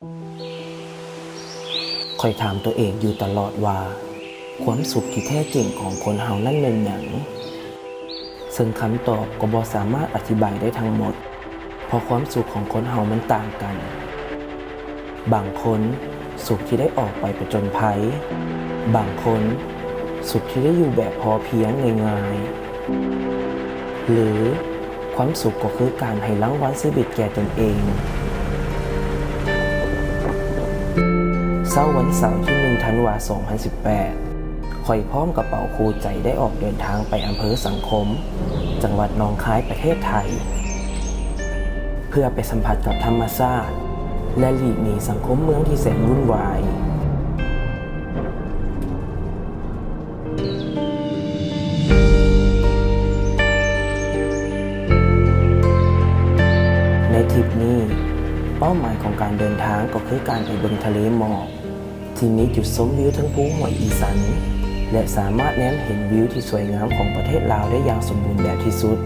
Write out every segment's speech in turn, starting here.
ข้อยถามตัวเองอยู่ตลอดว่าความสุขที่แท้จริงของคนเฮานั้นเป็นหยังซึ่งคำตอบก็บ่สามารถอธิบายได้ทั้งหมดเพราะความสุขของคนเฮามันต่างกันบางคนสุขที่ได้ออกไปผจญภัยบางคนสุขที่ได้อยู่แบบพอเพียงง่ายๆหรือความสุขก็คือการให้รางวัลชีวิตแก่ตนเองเช้าวันเสาร์ที่1 ธันวาคม 2018ข้อยพร้อมกระเป๋าคู่ใจได้ออกเดินทางไปอำเภอสังคมจังหวัดหนองคายประเทศไทยเพื่อไปสัมผัสกับธรรมชาติและหลีกหนีสังคมเมืองที่แสนวุ่นวายในทริปนี้เป้าหมายของการเดินทางก็คือการไปเบิ่งทะเลหมอกที่มีจุดชมวิวทั้งภูห้วยอีสันและสามารถแนมเห็นวิวที่สวยงามของประเทศลาวได้อย่างสมบูรณ์แบบที่สุด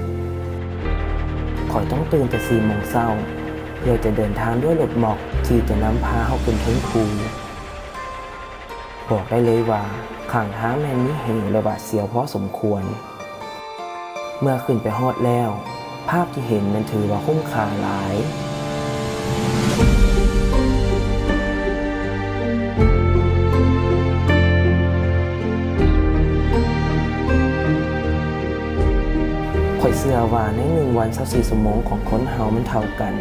ข้อยต้องตื่นแต่ 4 โมงเช้าเพื่อจะเดินทางด้วยรถหมอกที่จะนำพาเฮาขึ้นถึงภูบอกได้เลยว่าข้างทางแม่นมีเหวและหวาดเสียวพอสมควรเมื่อขึ้นไปฮอดแล้วภาพที่เห็นมันถือว่าคุ้มค่าหลายข้อยเชื่อว่าใน1 วัน 24 ชั่วโมงของคนเฮามันเท่ากัน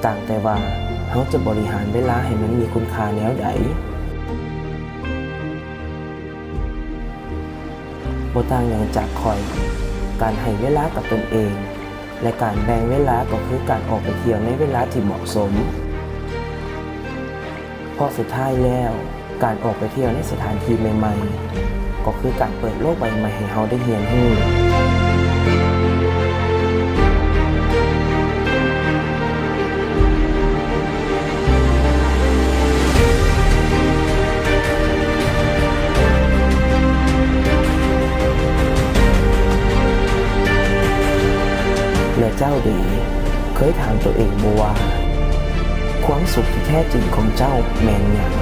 ต่างแต่ว่าเฮาจะบริหารเวลาให้มันมีคุณค่าแนวใดบ่ต่างหยังจากข้อยการให้เวลากับตนเองและการแบ่งเวลาก็คือการออกไปเที่ยวในเวลาที่เหมาะสมเพราะสุดท้ายแล้วการออกไปเที่ยวในสถานที่ใหม่ๆก็คือการเปิดโลกใบใหม่ให้เฮาได้เรียนรู้และเจ้าดีเคยถามตัวเองบ่ว่าความสุขที่แท้จริงของเจ้าแม่นหยัง